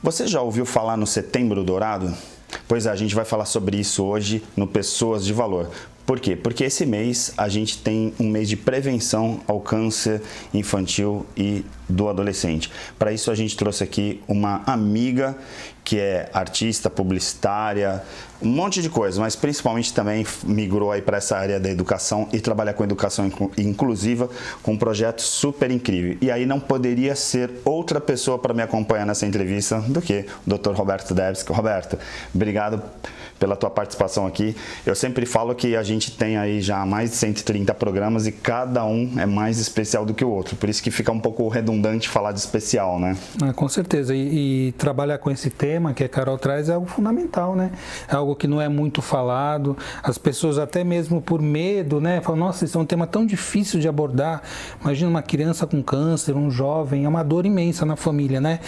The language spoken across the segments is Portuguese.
Você já ouviu falar no Setembro Dourado? Pois é, a gente vai falar sobre isso hoje no Pessoas de Valor. Por quê? Porque esse mês a gente tem um mês de prevenção ao câncer infantil e do adolescente. Para isso a gente trouxe aqui uma amiga que é artista, publicitária, um monte de coisa, mas principalmente também migrou aí para essa área da educação e trabalha com educação inclusiva com um projeto super incrível. E aí não poderia ser outra pessoa para me acompanhar nessa entrevista do que o Dr. Roberto Debski. Roberto, obrigado pela tua participação aqui. Eu sempre falo que a gente tem aí já mais de 130 programas e cada um é mais especial do que o outro, por isso que fica um pouco redundante falar de especial, né? Com certeza, e trabalhar com esse tema que a Carol traz é algo fundamental, né? É algo que não é muito falado, as pessoas até mesmo por medo, né? Falam, nossa, isso é um tema tão difícil de abordar, imagina uma criança com câncer, um jovem, é uma dor imensa na família, né?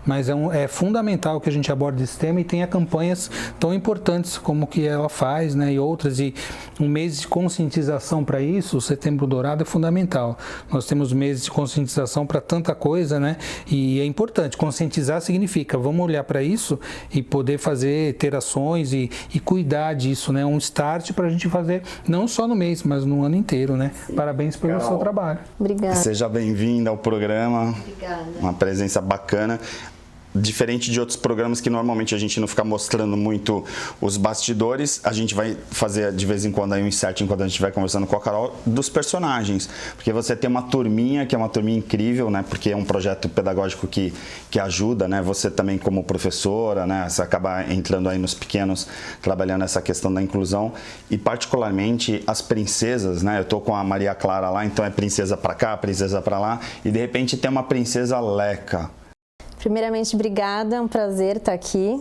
Mas é fundamental que a gente aborde esse tema e tenha campanhas tão importantes como que ela faz, né, e outras, e um mês de conscientização para isso, o Setembro Dourado é fundamental. Nós temos meses de conscientização para tanta coisa, né, e é importante. Conscientizar significa, vamos olhar para isso e poder ter ações e cuidar disso, né, um start para a gente fazer, não só no mês, mas no ano inteiro, né. Sim. Parabéns pelo Carol, seu trabalho. Obrigada. Seja bem-vinda ao programa. Obrigada. Uma presença bacana. Diferente de outros programas que normalmente a gente não fica mostrando muito os bastidores, a gente vai fazer de vez em quando aí um insert enquanto a gente vai conversando com a Carol dos personagens, porque você tem uma turminha que é uma turminha incrível, né? Porque é um projeto pedagógico que ajuda, né? Você também como professora, né? Você acaba entrando aí nos pequenos, trabalhando essa questão da inclusão e particularmente as princesas, né? Eu tô com a Maria Clara lá, então é princesa para cá, princesa para lá e de repente tem uma princesa Leca. Primeiramente, obrigada, é um prazer estar aqui.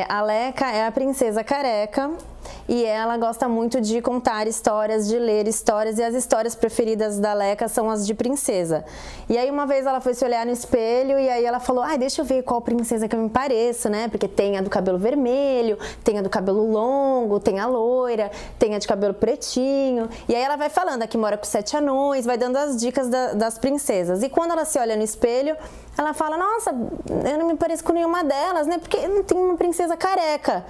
A Leca é a princesa careca e ela gosta muito de contar histórias, de ler histórias, e as histórias preferidas da Leca são as de princesa. E aí uma vez ela foi se olhar no espelho e aí ela falou, deixa eu ver qual princesa que eu me pareço, né? Porque tem a do cabelo vermelho, tem a do cabelo longo, tem a loira, tem a de cabelo pretinho. E aí ela vai falando, aqui mora com 7 anões, vai dando as dicas das princesas. E quando ela se olha no espelho, ela fala, nossa, eu não me pareço com nenhuma delas, né? Porque não tem uma princesa careca.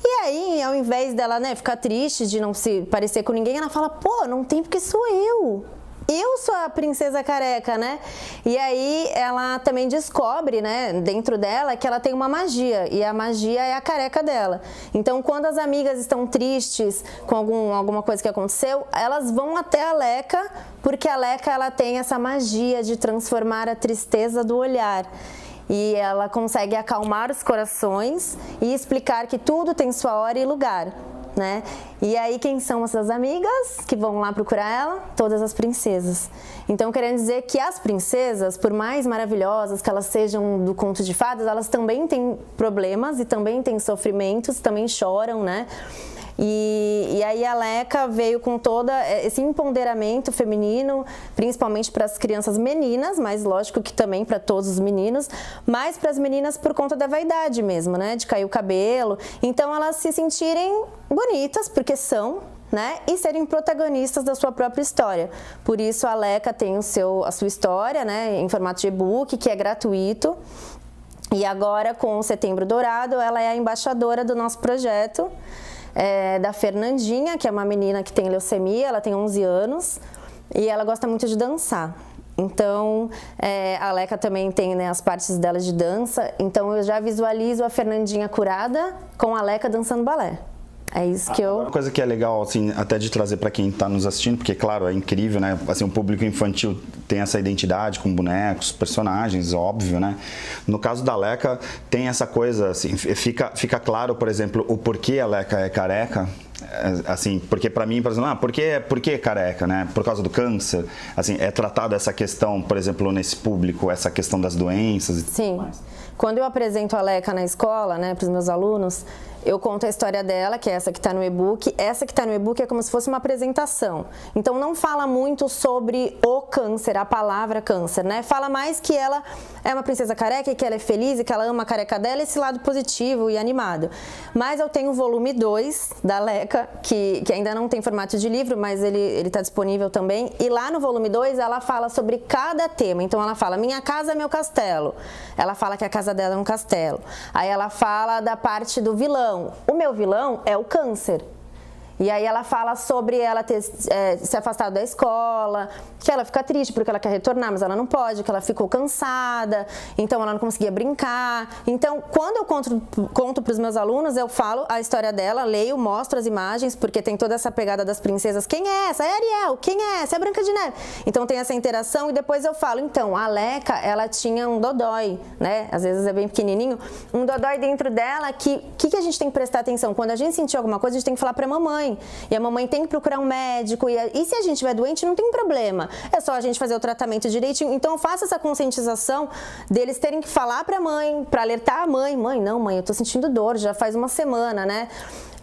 E aí, ao invés dela, né, ficar triste de não se parecer com ninguém, ela fala, pô, não tem porque sou eu. Eu sou a princesa careca, né? E aí ela também descobre, né, dentro dela, que ela tem uma magia. E a magia é a careca dela. Então, quando as amigas estão tristes com alguma coisa que aconteceu, elas vão até a Leca, porque a Leca ela tem essa magia de transformar a tristeza do olhar. E ela consegue acalmar os corações e explicar que tudo tem sua hora e lugar, né? E aí quem são essas amigas que vão lá procurar ela? Todas as princesas. Então querendo dizer que as princesas, por mais maravilhosas que elas sejam do conto de fadas, elas também têm problemas e também têm sofrimentos, também choram, né? E aí a Leca veio com todo esse empoderamento feminino, principalmente para as crianças meninas, mas lógico que também para todos os meninos, mas para as meninas por conta da vaidade mesmo, né? De cair o cabelo. Então elas se sentirem bonitas, porque são, né? E serem protagonistas da sua própria história. Por isso a Leca tem a sua história, né? Em formato de e-book, que é gratuito. E agora com o Setembro Dourado, ela é a embaixadora do nosso projeto. Da Fernandinha, que é uma menina que tem leucemia, ela tem 11 anos e ela gosta muito de dançar. Então, a Leca também tem, né, as partes dela de dança, então eu já visualizo a Fernandinha curada com a Leca dançando balé. É isso que eu... Uma coisa que é legal, assim, até de trazer para quem está nos assistindo, porque, claro, é incrível, né? Assim, o público infantil tem essa identidade com bonecos, personagens, óbvio, né? No caso da Leca, tem essa coisa, assim, fica claro, por exemplo, o porquê a Leca é careca. Assim, porque para mim, por exemplo, por que careca, né? Por causa do câncer, assim, é tratado essa questão, por exemplo, nesse público, essa questão das doenças e Sim. tudo mais. Quando eu apresento a Leca na escola, né, para os meus alunos, eu conto a história dela, que é essa que está no e-book. Essa que está no e-book é como se fosse uma apresentação. Então, não fala muito sobre o câncer, a palavra câncer, né? Fala mais que ela é uma princesa careca e que ela é feliz e que ela ama a careca dela, esse lado positivo e animado. Mas eu tenho o volume 2 da Leca, que ainda não tem formato de livro, mas ele está disponível também. E lá no volume 2, ela fala sobre cada tema. Então, ela fala, minha casa é meu castelo. Ela fala que a casa dela é um castelo. Aí ela fala da parte do vilão. O meu vilão é o câncer. E aí ela fala sobre ela ter se afastado da escola, que ela fica triste porque ela quer retornar, mas ela não pode, que ela ficou cansada, então ela não conseguia brincar. Então, quando eu conto para os meus alunos, eu falo a história dela, leio, mostro as imagens, porque tem toda essa pegada das princesas. Quem é essa? É Ariel. Quem é essa? É Branca de Neve. Então tem essa interação e depois eu falo, então, a Leca, ela tinha um dodói, né? Às vezes é bem pequenininho. Um dodói dentro dela que a gente tem que prestar atenção? Quando a gente sentir alguma coisa, a gente tem que falar para a mamãe. E a mamãe tem que procurar um médico. E se a gente estiver doente, não tem problema. É só a gente fazer o tratamento direitinho. Então, eu faço essa conscientização deles terem que falar para a mãe, para alertar a mãe. Mãe, eu tô sentindo dor, já faz uma semana, né?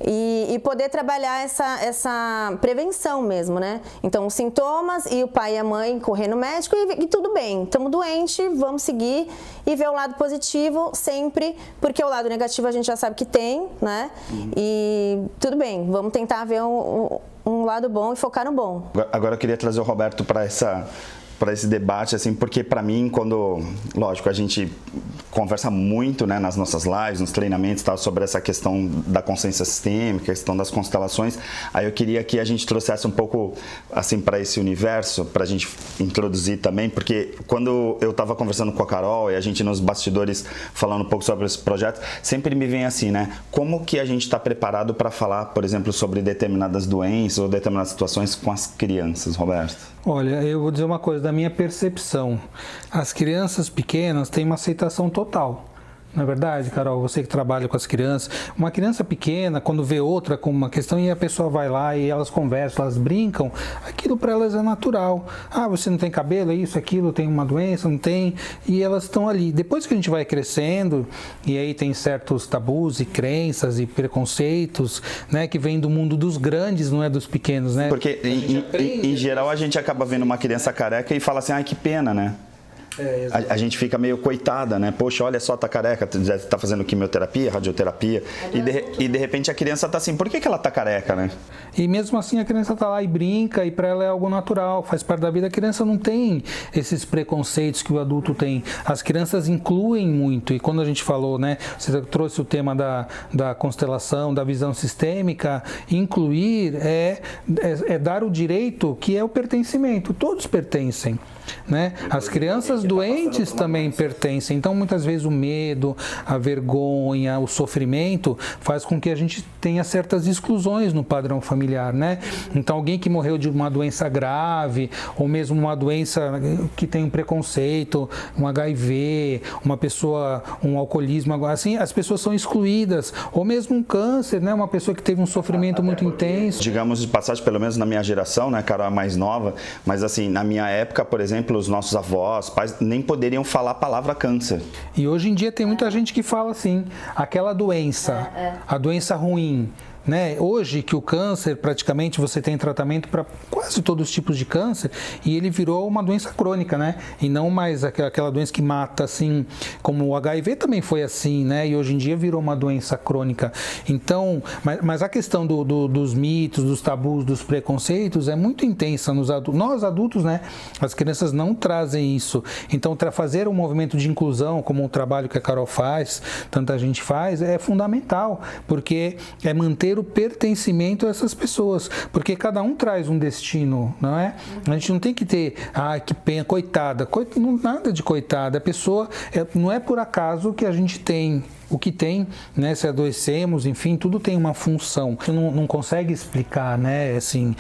E poder trabalhar essa prevenção mesmo, né? Então, os sintomas e o pai e a mãe correr no médico e tudo bem. Estamos doentes, vamos seguir e ver o lado positivo sempre, porque o lado negativo a gente já sabe que tem, né? E tudo bem, vamos tentar ver um lado bom e focar no bom. Agora eu queria trazer o Roberto para esse debate, assim, porque para mim, lógico, a gente conversa muito, né, nas nossas lives, nos treinamentos, tal, sobre essa questão da consciência sistêmica, a questão das constelações. Aí eu queria que a gente trouxesse um pouco, assim, para esse universo, para a gente introduzir também, porque quando eu estava conversando com a Carol e a gente nos bastidores falando um pouco sobre esse projeto, sempre me vem assim, né, como que a gente está preparado para falar, por exemplo, sobre determinadas doenças ou determinadas situações com as crianças, Roberto? Olha, eu vou dizer uma coisa da minha percepção. As crianças pequenas têm uma aceitação total. Não é verdade, Carol? Você que trabalha com as crianças. Uma criança pequena, quando vê outra com uma questão e a pessoa vai lá e elas conversam, elas brincam, aquilo para elas é natural. Ah, você não tem cabelo, é isso, aquilo, tem uma doença, não tem. E elas estão ali. Depois que a gente vai crescendo, e aí tem certos tabus e crenças e preconceitos, né, que vêm do mundo dos grandes, não é dos pequenos, né? Porque, em geral, a gente acaba vendo uma criança careca e fala assim, ai, que pena, né? A gente fica meio coitada, né? Poxa, olha só, tá careca, tá fazendo quimioterapia, radioterapia, e de repente a criança tá assim, por que ela tá careca, né? E mesmo assim a criança tá lá e brinca, e para ela é algo natural, faz parte da vida. A criança não tem esses preconceitos que o adulto tem. As crianças incluem muito, e quando a gente falou, né, você trouxe o tema da constelação, da visão sistêmica, incluir é dar o direito que é o pertencimento, todos pertencem. Né? As crianças doentes também pertencem, então muitas vezes o medo, a vergonha, o sofrimento faz com que a gente tenha certas exclusões no padrão familiar, né? Então alguém que morreu de uma doença grave, ou mesmo uma doença que tem um preconceito, um HIV, uma pessoa, um alcoolismo, assim, as pessoas são excluídas, ou mesmo um câncer, né? Uma pessoa que teve um sofrimento muito intenso. Digamos de passagem, pelo menos na minha geração, né, Carol é mais nova, mas assim, na minha época, por exemplo, os nossos avós, pais, nem poderiam falar a palavra câncer. E hoje em dia tem muita gente que fala assim, aquela doença, a doença ruim. Né? Hoje que o câncer, praticamente você tem tratamento para quase todos os tipos de câncer e ele virou uma doença crônica, né? E não mais aquela doença que mata, assim, como o HIV também foi assim, né? E hoje em dia virou uma doença crônica. Então, mas a questão dos mitos, dos tabus, dos preconceitos é muito intensa nos adultos. Nós adultos, né? As crianças não trazem isso. Então, fazer um movimento de inclusão, como o trabalho que a Carol faz, tanta gente faz, é fundamental, porque é manter o pertencimento a essas pessoas, porque cada um traz um destino, não é? A gente não tem que ter, que pena, coitada, nada de coitada, a pessoa, não é por acaso que a gente tem o que tem, né, se adoecemos, enfim, tudo tem uma função. Você não consegue explicar, né, assim,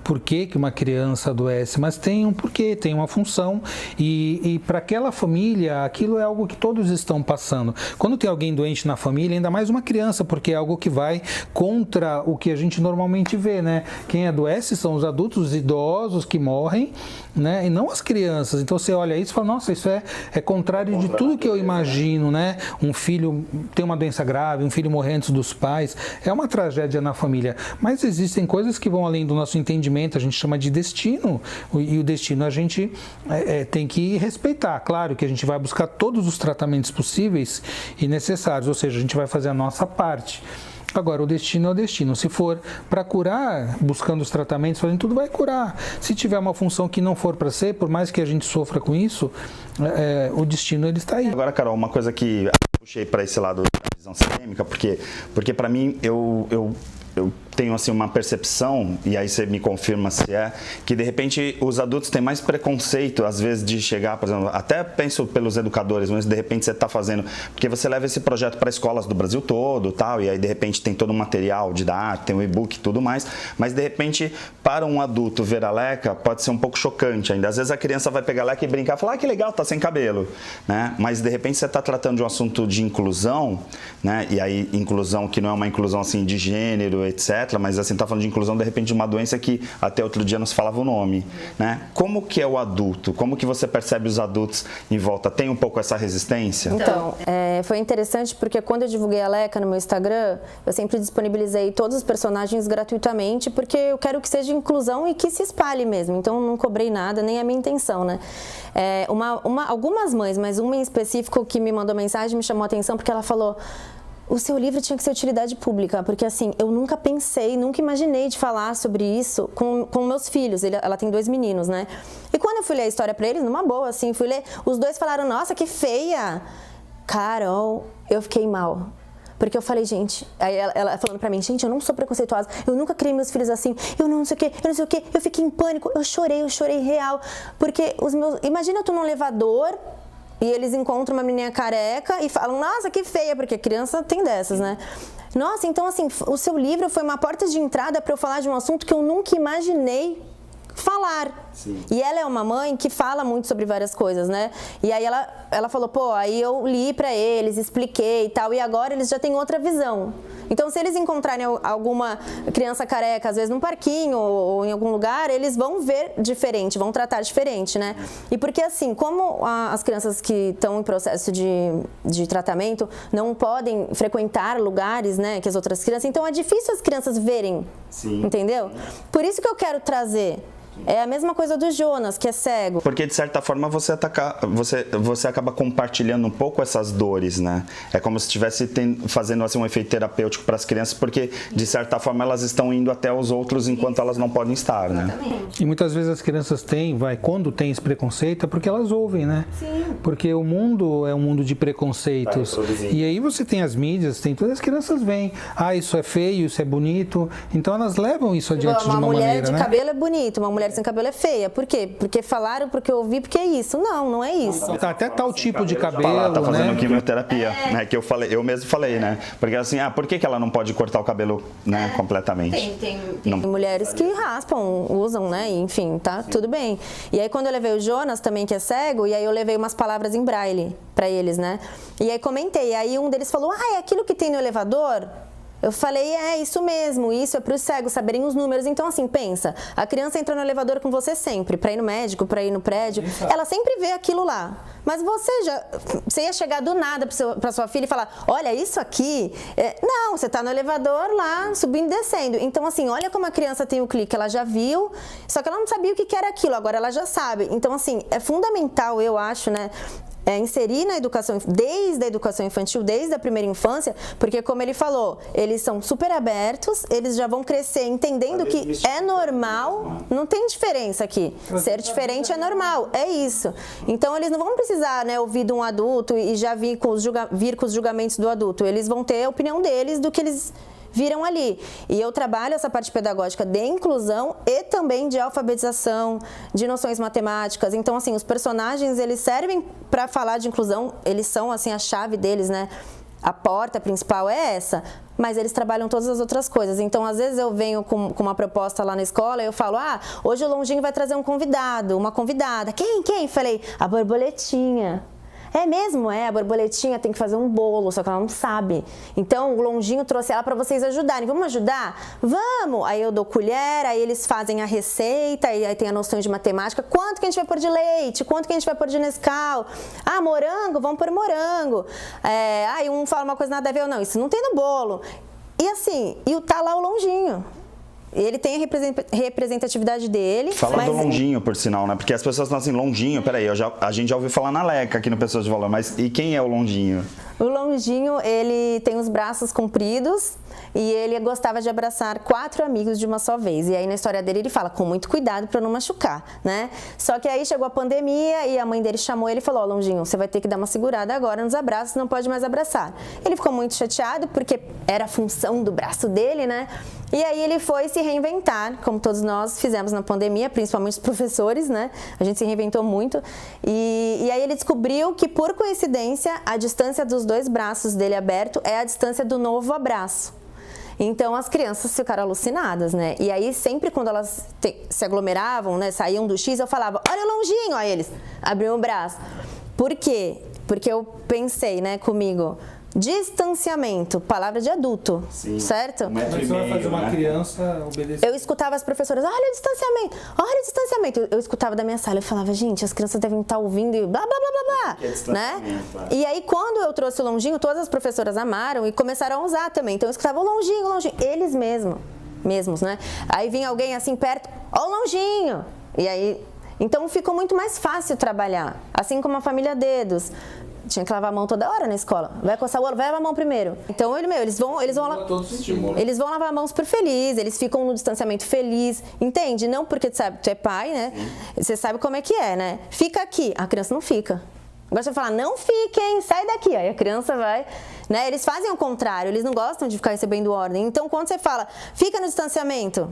por que uma criança adoece, mas tem um porquê, tem uma função e para aquela família, aquilo é algo que todos estão passando. Quando tem alguém doente na família, ainda mais uma criança, porque é algo que vai contra o que a gente normalmente vê, né? Quem adoece são os adultos, os idosos que morrem, né, e não as crianças. Então você olha isso e fala, nossa, isso é contrário de tudo que eu imagino, né? Um filho tem uma doença grave, um filho morrer antes dos pais, é uma tragédia na família. Mas existem coisas que vão além do nosso entendimento, a gente chama de destino, e o destino a gente tem que respeitar. Claro que a gente vai buscar todos os tratamentos possíveis e necessários, ou seja, a gente vai fazer a nossa parte. Agora, o destino é o destino. Se for para curar, buscando os tratamentos, fazendo tudo, vai curar. Se tiver uma função que não for para ser, por mais que a gente sofra com isso, o destino ele está aí. Agora, Carol, uma coisa que eu puxei para esse lado da visão sistêmica, porque para mim, eu tenho assim uma percepção, e aí você me confirma se que de repente os adultos têm mais preconceito às vezes de chegar, por exemplo, até penso pelos educadores, mas de repente você está fazendo, porque você leva esse projeto para escolas do Brasil todo, tal, e aí de repente tem todo um material didático, tem um e-book e tudo mais, mas de repente para um adulto ver a Leca pode ser um pouco chocante ainda. Às vezes a criança vai pegar a Leca e brincar e falar, que legal, tá sem cabelo, né? Mas de repente você está tratando de um assunto de inclusão, né? E aí inclusão que não é uma inclusão assim de gênero, etc., mas assim, tá falando de inclusão, de repente, de uma doença que até outro dia não se falava o nome, né? Como que é o adulto? Como que você percebe os adultos em volta? Tem um pouco essa resistência? Então, foi interessante porque quando eu divulguei a Leca no meu Instagram, eu sempre disponibilizei todos os personagens gratuitamente, porque eu quero que seja inclusão e que se espalhe mesmo. Então, não cobrei nada, nem a minha intenção, né? Algumas mães, mas uma em específico que me mandou mensagem, me chamou a atenção, porque ela falou: o seu livro tinha que ser utilidade pública, porque assim, eu nunca pensei, nunca imaginei de falar sobre isso com meus filhos. Ela tem 2 meninos, né? E quando eu fui ler a história pra eles, numa boa, assim, fui ler, os 2 falaram, nossa, que feia! Carol, eu fiquei mal. Porque eu falei, gente, aí ela falando pra mim, gente, eu não sou preconceituosa, eu nunca criei meus filhos assim, eu não sei o que, eu fiquei em pânico, eu chorei real. Porque imagina eu tô num elevador, e eles encontram uma menininha careca e falam, nossa, que feia, porque criança tem dessas, né? Nossa, então assim, o seu livro foi uma porta de entrada para eu falar de um assunto que eu nunca imaginei falar. Sim. E ela é uma mãe que fala muito sobre várias coisas, né? E aí ela falou, pô, aí eu li pra eles, expliquei e tal, e agora eles já têm outra visão. Então, se eles encontrarem alguma criança careca, às vezes num parquinho ou em algum lugar, eles vão ver diferente, vão tratar diferente, né? E porque assim, como as crianças que estão em processo de tratamento não podem frequentar lugares, né, que as outras crianças, então é difícil as crianças verem, sim, entendeu? Por isso que eu quero trazer. É a mesma coisa do Jonas, que é cego. Porque, de certa forma, você acaba compartilhando um pouco essas dores, né? É como se estivesse fazendo assim, um efeito terapêutico para as crianças, porque, de certa forma, elas estão indo até os outros enquanto elas não podem estar, né? E muitas vezes as crianças quando tem esse preconceito, é porque elas ouvem, né? Sim. Porque o mundo é um mundo de preconceitos. E aí você tem as mídias, tem todas as crianças veem, isso é feio, isso é bonito. Então, elas levam isso adiante de uma maneira, né? Uma mulher de cabelo é bonita, uma mulher sem cabelo é feia. Por quê? Porque falaram, porque eu ouvi, porque é isso. Não é isso. Até tal tipo de cabelo, tá fazendo, né, quimioterapia, É. né? Que eu mesmo falei, né? Porque assim, por que ela não pode cortar o cabelo, né, completamente? Tem mulheres que raspam, usam, né? Enfim, tá tudo bem. E aí quando eu levei o Jonas também, que é cego, e aí eu levei umas palavras em braille pra eles, né? E aí comentei, aí um deles falou, é aquilo que tem no elevador? Eu falei, é isso mesmo, isso é para os cegos saberem os números. Então, assim, pensa, a criança entra no elevador com você sempre, para ir no médico, para ir no prédio, ela sempre vê aquilo lá. Mas você ia chegar do nada para sua filha e falar, olha, isso aqui... Não, você está no elevador lá, subindo e descendo. Então, assim, olha como a criança tem o clique, ela já viu, só que ela não sabia o que era aquilo, agora ela já sabe. Então, assim, é fundamental, eu acho, né? Inserir na educação, desde a educação infantil, desde a primeira infância, porque como ele falou, eles são super abertos, eles já vão crescer entendendo que é normal, não tem diferença aqui, ser diferente é normal, é isso. Então eles não vão precisar, né, ouvir de um adulto e já vir com os julgamentos do adulto, eles vão ter a opinião deles do que eles viram ali. E eu trabalho essa parte pedagógica de inclusão e também de alfabetização, de noções matemáticas. Então, assim, os personagens, eles servem para falar de inclusão, eles são, assim, a chave deles, né? A porta principal é essa, mas eles trabalham todas as outras coisas. Então, às vezes eu venho com uma proposta lá na escola e eu falo, hoje o Longinho vai trazer um convidado, uma convidada. Quem? Falei, a borboletinha. É mesmo? A borboletinha tem que fazer um bolo, só que ela não sabe. Então o Longinho trouxe ela para vocês ajudarem. Vamos ajudar? Vamos! Aí eu dou colher, aí eles fazem a receita, aí tem a noção de matemática. Quanto que a gente vai pôr de leite? Quanto que a gente vai pôr de Nescau? Ah, morango? Vamos pôr morango. Aí um fala uma coisa nada a ver, não, isso não tem no bolo. E assim, tá lá o Longinho. Ele tem a representatividade dele. Fala do Longinho, por sinal, né? Porque as pessoas falam assim, Longinho, peraí, a gente já ouviu falar na Leca aqui no Pessoas de Valor, mas e quem é o Longinho? O Longinho, ele tem os braços compridos e ele gostava de abraçar 4 amigos de uma só vez. E aí na história dele ele fala, com muito cuidado para não machucar, né? Só que aí chegou a pandemia e a mãe dele chamou ele e falou, Longinho, você vai ter que dar uma segurada agora nos abraços, não pode mais abraçar. Ele ficou muito chateado porque era a função do braço dele, né? E aí ele foi se reinventar, como todos nós fizemos na pandemia, principalmente os professores, né? A gente se reinventou muito. E aí ele descobriu que, por coincidência, a distância dos 2 braços dele aberto é a distância do novo abraço. Então as crianças ficaram alucinadas, né? E aí sempre quando elas se aglomeravam, né, saíam do X, eu falava, olha o Longinho, aí eles abriam o braço. Por quê? Porque eu pensei, né, comigo, distanciamento, palavra de adulto, sim, certo? 1,5 metro, Mas você vai fazer uma né? criança obedecer. Eu escutava as professoras, olha o distanciamento, olha o distanciamento. Eu escutava da minha sala, eu falava, gente, as crianças devem estar ouvindo e blá, blá, blá, blá, blá, né? E aí, quando eu trouxe o Longinho, todas as professoras amaram e começaram a usar também. Então, eu escutava o Longinho, eles mesmos, né? Aí vinha alguém assim perto, ó o Longinho. E aí, então ficou muito mais fácil trabalhar, assim como a família Dedos. Tinha que lavar a mão toda hora na escola. Vai coçar o olho, vai lavar a mão primeiro. Então, eles vão lavar a mão super felizes, eles ficam no distanciamento feliz, entende? Não porque tu é pai, né? Você sabe como é que é, né? Fica aqui, a criança não fica. Agora você fala, não fiquem, sai daqui. Aí a criança vai, né? Eles fazem o contrário, eles não gostam de ficar recebendo ordem. Então, quando você fala, fica no distanciamento,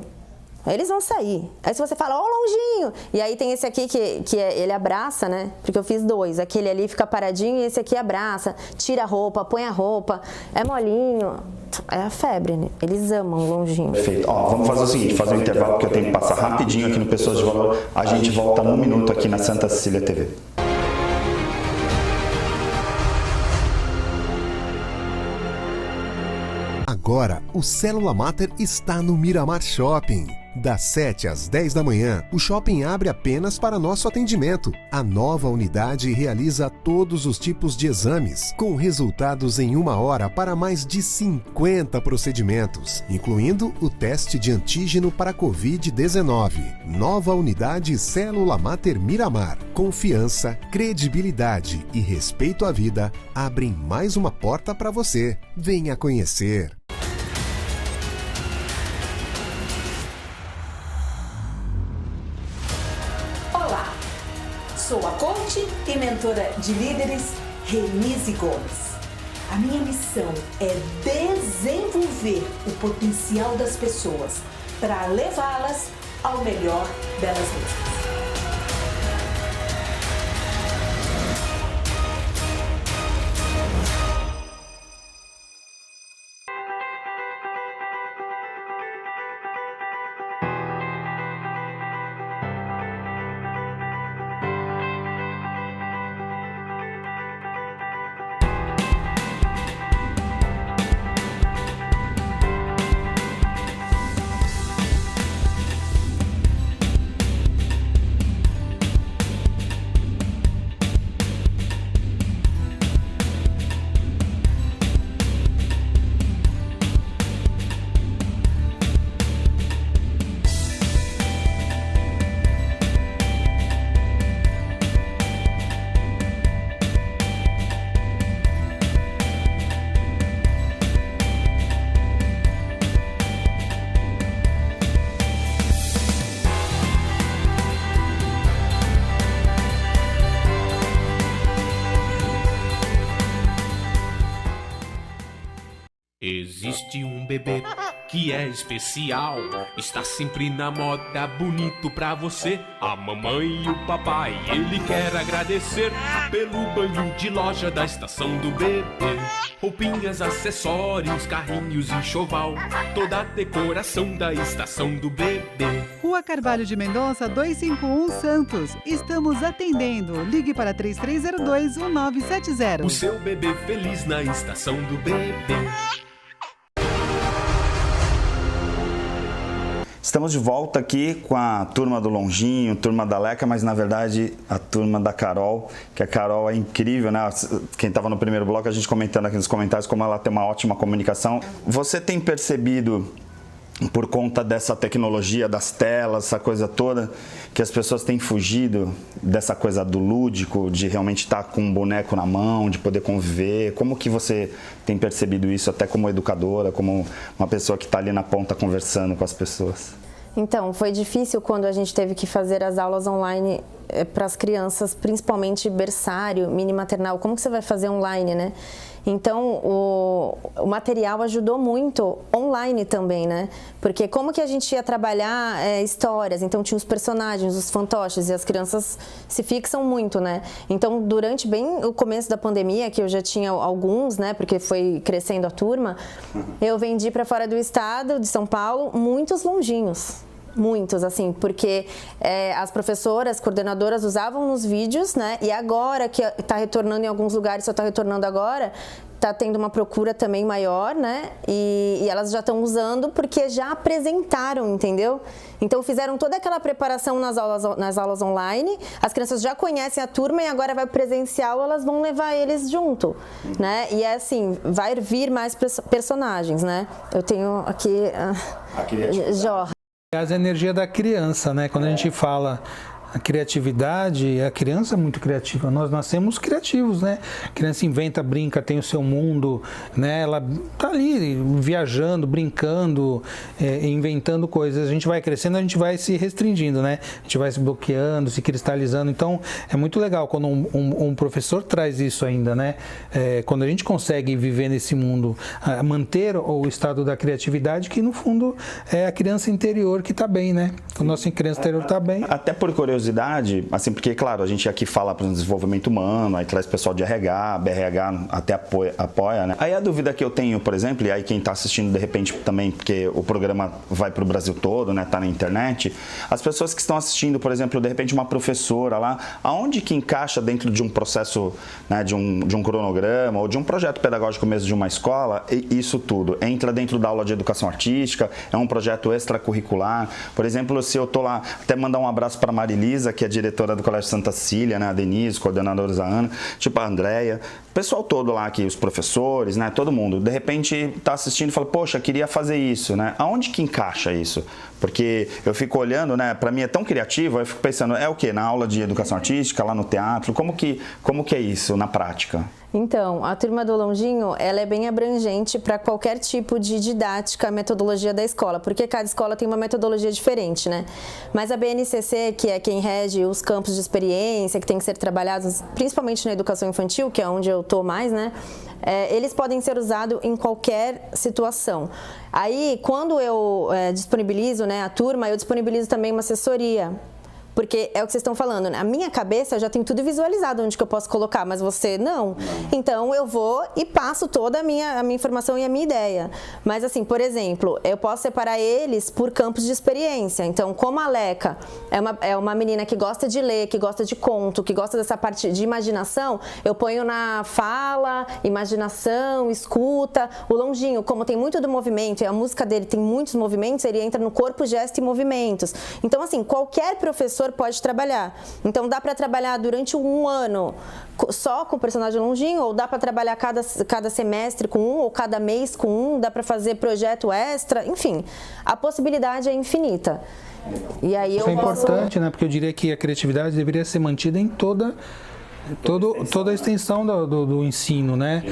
eles vão sair. Aí se você fala, ó, Longinho. E aí tem esse aqui que ele abraça, né? Porque eu fiz 2. Aquele ali fica paradinho e esse aqui abraça. Tira a roupa, põe a roupa. É molinho. É a febre, né? Eles amam o Longinho. Perfeito. Ó, vamos fazer o seguinte, fazer um intervalo porque eu tenho que passar rapidinho aqui no Pessoas de Valor. A gente volta num minuto aqui na Santa Cecília TV. Agora, o Célula Mater está no Miramar Shopping. Das 7 às 10 da manhã, o shopping abre apenas para nosso atendimento. A nova unidade realiza todos os tipos de exames, com resultados em 1 hora para mais de 50 procedimentos, incluindo o teste de antígeno para Covid-19. Nova unidade Célula Mater Miramar. Confiança, credibilidade e respeito à vida abrem mais uma porta para você. Venha conhecer. Sou a coach e mentora de líderes, Renise Gomes. A minha missão é desenvolver o potencial das pessoas para levá-las ao melhor delas mesmas. Existe um bebê que é especial. Está sempre na moda, bonito pra você. A mamãe e o papai, ele quer agradecer pelo banho de loja da estação do bebê. Roupinhas, acessórios, carrinhos, enxoval, toda a decoração da estação do bebê. Rua Carvalho de Mendonça, 251 Santos. Estamos atendendo. Ligue para 3302-1970. O seu bebê feliz na estação do bebê. Estamos de volta aqui com a turma do Longinho, turma da Leca, mas na verdade a turma da Carol, que a Carol é incrível, né? Quem estava no primeiro bloco, a gente comentando aqui nos comentários como ela tem uma ótima comunicação. Você tem percebido, por conta dessa tecnologia, das telas, essa coisa toda, que as pessoas têm fugido dessa coisa do lúdico, de realmente estar com um boneco na mão, de poder conviver? Como que você tem percebido isso, até como educadora, como uma pessoa que está ali na ponta conversando com as pessoas? Então, foi difícil quando a gente teve que fazer as aulas online para as crianças, principalmente berçário, mini maternal. Como que você vai fazer online, né? Então, o material ajudou muito online também, né? Porque como que a gente ia trabalhar histórias? Então, tinha os personagens, os fantoches, e as crianças se fixam muito, né? Então, durante bem o começo da pandemia, que eu já tinha alguns, né? Porque foi crescendo a turma, eu vendi para fora do estado de São Paulo muitos longinhos. Muitos, assim, porque as professoras, coordenadoras usavam nos vídeos, né? E agora que está retornando em alguns lugares, só está retornando agora, está tendo uma procura também maior, né? E elas já estão usando porque já apresentaram, entendeu? Então fizeram toda aquela preparação nas aulas online, as crianças já conhecem a turma e agora vai presencial, elas vão levar eles junto, né? E é assim, vai vir mais personagens, né? Eu tenho aqui Jorra. A energia da criança, né? Quando a gente fala a criatividade, a criança é muito criativa. Nós nascemos criativos, né? A criança inventa, brinca, tem o seu mundo, né? Ela tá ali viajando, brincando, inventando coisas. A gente vai crescendo, a gente vai se restringindo, né? A gente vai se bloqueando, se cristalizando. Então, é muito legal quando um professor traz isso ainda, né? Quando a gente consegue viver nesse mundo, manter o estado da criatividade, que no fundo é a criança interior que tá bem, né? A nossa criança interior tá bem. Até por curiosidade, assim, porque, claro, a gente aqui fala para o desenvolvimento humano, aí traz pessoal de RH, BRH até apoia, né? Aí a dúvida que eu tenho, por exemplo, e aí quem está assistindo de repente também, porque o programa vai para o Brasil todo, né? Tá na internet, as pessoas que estão assistindo, por exemplo, de repente uma professora lá, aonde que encaixa dentro de um processo, né, de um cronograma ou de um projeto pedagógico mesmo de uma escola, isso tudo? Entra dentro da aula de educação artística? É um projeto extracurricular? Por exemplo, se eu tô lá, até mandar um abraço para Marilisa, que é diretora do Colégio Santa Cília, né? A Denise, coordenadora a Ana, tipo a Andréia, o pessoal todo lá aqui, os professores, né? Todo mundo, de repente tá assistindo e fala, poxa, queria fazer isso, né? Aonde que encaixa isso? Porque eu fico olhando, né? Para mim é tão criativo, eu fico pensando, é o quê? Na aula de educação artística, lá no teatro, como que é isso na prática? Então, a turma do Longinho, ela é bem abrangente para qualquer tipo de didática, metodologia da escola, porque cada escola tem uma metodologia diferente, né? Mas a BNCC, que é quem rege os campos de experiência, que tem que ser trabalhados principalmente na educação infantil, que é onde eu tô mais, né? Eles podem ser usados em qualquer situação. Aí, quando eu disponibilizo, né, a turma, eu disponibilizo também uma assessoria. Porque é o que vocês estão falando, na minha cabeça eu já tenho tudo visualizado onde que eu posso colocar, mas você não. Então eu vou e passo toda a minha informação e a minha ideia. Mas assim, por exemplo, eu posso separar eles por campos de experiência. Então, como a Leca é uma menina que gosta de ler, que gosta de conto, que gosta dessa parte de imaginação, eu ponho na fala, imaginação, escuta. O Longinho, como tem muito do movimento e a música dele tem muitos movimentos, ele entra no corpo, gesto e movimentos. Então, assim, qualquer professor pode trabalhar. Então dá para trabalhar durante um ano só com o personagem Longinho, ou dá para trabalhar cada semestre com um, ou cada mês com um, dá para fazer projeto extra, enfim, a possibilidade é infinita. E aí isso é importante, né? Porque eu diria que a criatividade deveria ser mantida em toda a extensão do ensino, né?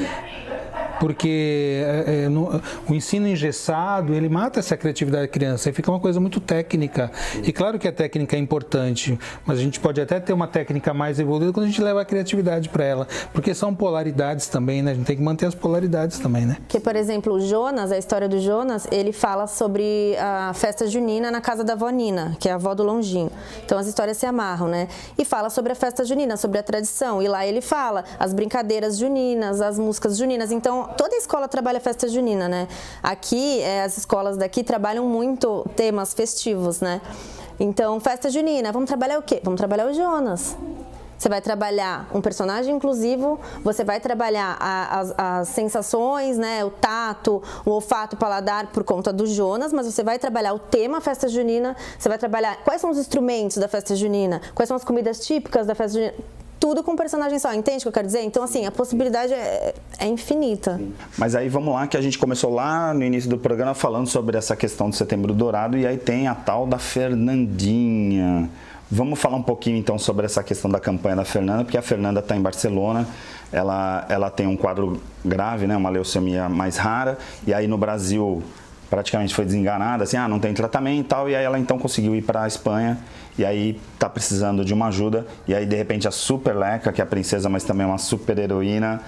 porque o ensino engessado, ele mata essa criatividade da criança e fica uma coisa muito técnica. E claro que a técnica é importante, mas a gente pode até ter uma técnica mais evoluída quando a gente leva a criatividade para ela, porque são polaridades também, né? A gente tem que manter as polaridades também, né? Que, por exemplo, o Jonas, a história do Jonas, ele fala sobre a festa junina na casa da avó Nina, que é a avó do Longinho. Então as histórias se amarram, né? E fala sobre a festa junina, sobre a tradição. E lá ele fala as brincadeiras juninas, as músicas juninas. Então toda a escola trabalha a festa junina, né? Aqui, as escolas daqui trabalham muito temas festivos, né? Então, festa junina, vamos trabalhar o quê? Vamos trabalhar o Jonas. Você vai trabalhar um personagem inclusivo, você vai trabalhar as sensações, né, o tato, o olfato, o paladar por conta do Jonas, mas você vai trabalhar o tema festa junina, você vai trabalhar quais são os instrumentos da festa junina, quais são as comidas típicas da festa junina, tudo com um personagem só, entende o que eu quero dizer? Então, assim, a possibilidade é infinita. Mas aí vamos lá, que a gente começou lá no início do programa falando sobre essa questão do Setembro Dourado, e aí tem a tal da Fernandinha. Vamos falar um pouquinho então sobre essa questão da campanha da Fernanda, porque a Fernanda está em Barcelona, ela tem um quadro grave, né, uma leucemia mais rara, e aí no Brasil praticamente foi desenganada, assim, não tem tratamento e tal, e aí ela então conseguiu ir para a Espanha, e aí está precisando de uma ajuda, e aí de repente a Super Leca, que é a princesa, mas também uma super heroína,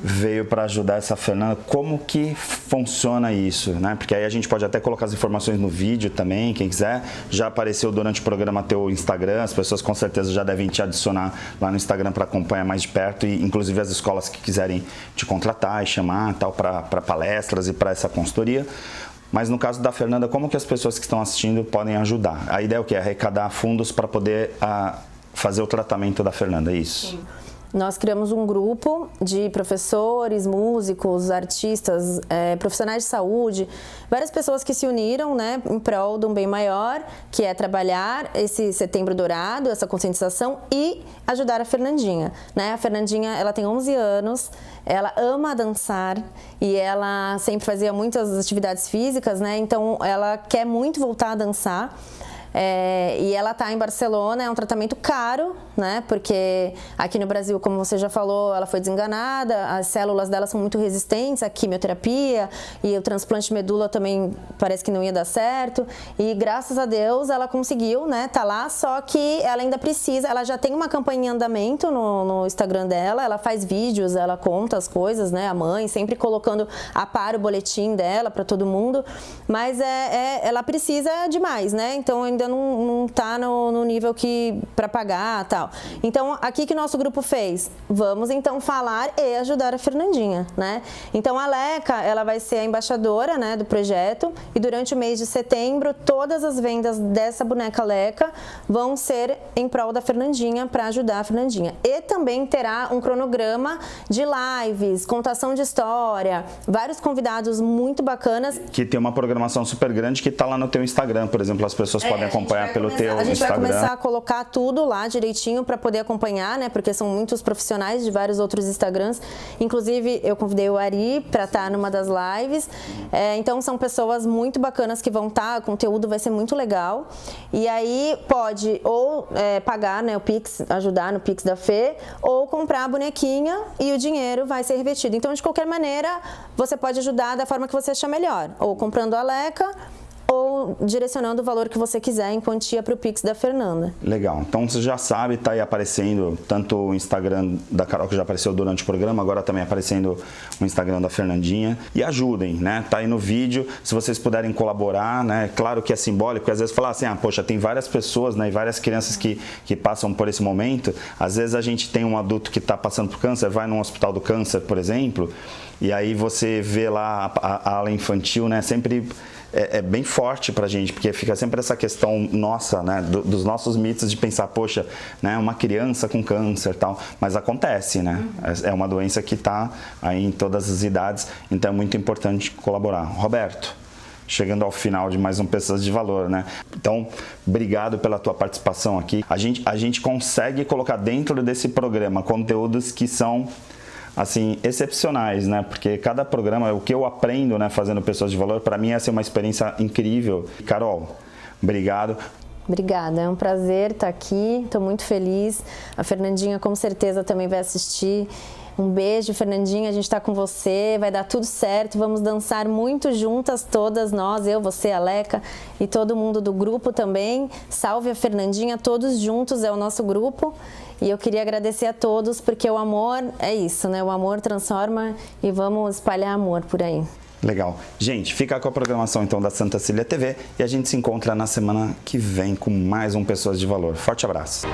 veio para ajudar essa Fernanda. Como que funciona isso, né? Porque aí a gente pode até colocar as informações no vídeo também, quem quiser. Já apareceu durante o programa teu Instagram, as pessoas com certeza já devem te adicionar lá no Instagram para acompanhar mais de perto, e inclusive as escolas que quiserem te contratar e chamar tal para palestras e para essa consultoria. Mas no caso da Fernanda, como que as pessoas que estão assistindo podem ajudar? A ideia é o quê? Arrecadar fundos para poder fazer o tratamento da Fernanda, é isso? Sim. Nós criamos um grupo de professores, músicos, artistas, profissionais de saúde, várias pessoas que se uniram, né, em prol de um bem maior, que é trabalhar esse Setembro Dourado, essa conscientização e ajudar a Fernandinha, né? A Fernandinha, ela tem 11 anos, ela ama dançar e ela sempre fazia muitas atividades físicas, né? Então ela quer muito voltar a dançar. E ela está em Barcelona, é um tratamento caro, né? Porque aqui no Brasil, como você já falou, ela foi desenganada, as células dela são muito resistentes à quimioterapia e o transplante de medula também parece que não ia dar certo. E graças a Deus ela conseguiu, né? Tá lá, só que ela ainda precisa, ela já tem uma campanha em andamento no Instagram dela, ela faz vídeos, ela conta as coisas, né? A mãe sempre colocando a par o boletim dela para todo mundo, mas ela precisa demais, né? Então ainda não tá no nível que para pagar tal. Então aqui que o nosso grupo fez, vamos então falar e ajudar a Fernandinha, né? Então a Leca, ela vai ser a embaixadora, né, do projeto, e durante o mês de setembro todas as vendas dessa boneca Leca vão ser em prol da Fernandinha, para ajudar a Fernandinha. E também terá um cronograma de lives, contação de história, vários convidados muito bacanas. Que tem uma programação super grande que tá lá no teu Instagram, por exemplo, as pessoas podem acompanhar pelo teu Instagram. A gente vai começar a colocar tudo lá direitinho para poder acompanhar, né? Porque são muitos profissionais de vários outros Instagrams. Inclusive, eu convidei o Ari para estar numa das lives. Então, são pessoas muito bacanas que vão estar, o conteúdo vai ser muito legal. E aí, pode ou pagar, né, o Pix, ajudar no Pix da Fê, ou comprar a bonequinha e o dinheiro vai ser revertido. Então, de qualquer maneira, você pode ajudar da forma que você achar melhor. Ou comprando a Leca, ou direcionando o valor que você quiser em quantia para o Pix da Fernanda. Legal. Então você já sabe, está aí aparecendo tanto o Instagram da Carol, que já apareceu durante o programa, agora também aparecendo o Instagram da Fernandinha. E ajudem, né? Tá aí no vídeo. Se vocês puderem colaborar, né? Claro que é simbólico, porque às vezes falar assim, poxa, tem várias pessoas, né? E várias crianças que passam por esse momento. Às vezes a gente tem um adulto que está passando por câncer, vai num hospital do câncer, por exemplo, e aí você vê lá a ala infantil, né? Sempre é bem forte pra gente, porque fica sempre essa questão nossa, né, dos nossos mitos de pensar, poxa, né, uma criança com câncer e tal, mas acontece, né, é uma doença que tá aí em todas as idades, então é muito importante colaborar. Roberto, chegando ao final de mais um Pessoas de Valor, né? Então, obrigado pela tua participação aqui. A gente consegue colocar dentro desse programa conteúdos que são assim, excepcionais, né? Porque cada programa, o que eu aprendo, né, fazendo Pessoas de Valor, para mim essa é uma experiência incrível. Carol, obrigado. Obrigada, é um prazer estar aqui, estou muito feliz. A Fernandinha com certeza também vai assistir. Um beijo, Fernandinha, a gente tá com você, vai dar tudo certo, vamos dançar muito juntas, todas nós, eu, você, a Leca e todo mundo do grupo também. Salve a Fernandinha, todos juntos é o nosso grupo. E eu queria agradecer a todos, porque o amor é isso, né? O amor transforma e vamos espalhar amor por aí. Legal. Gente, fica com a programação então da Santa Cília TV e a gente se encontra na semana que vem com mais um Pessoas de Valor. Forte abraço.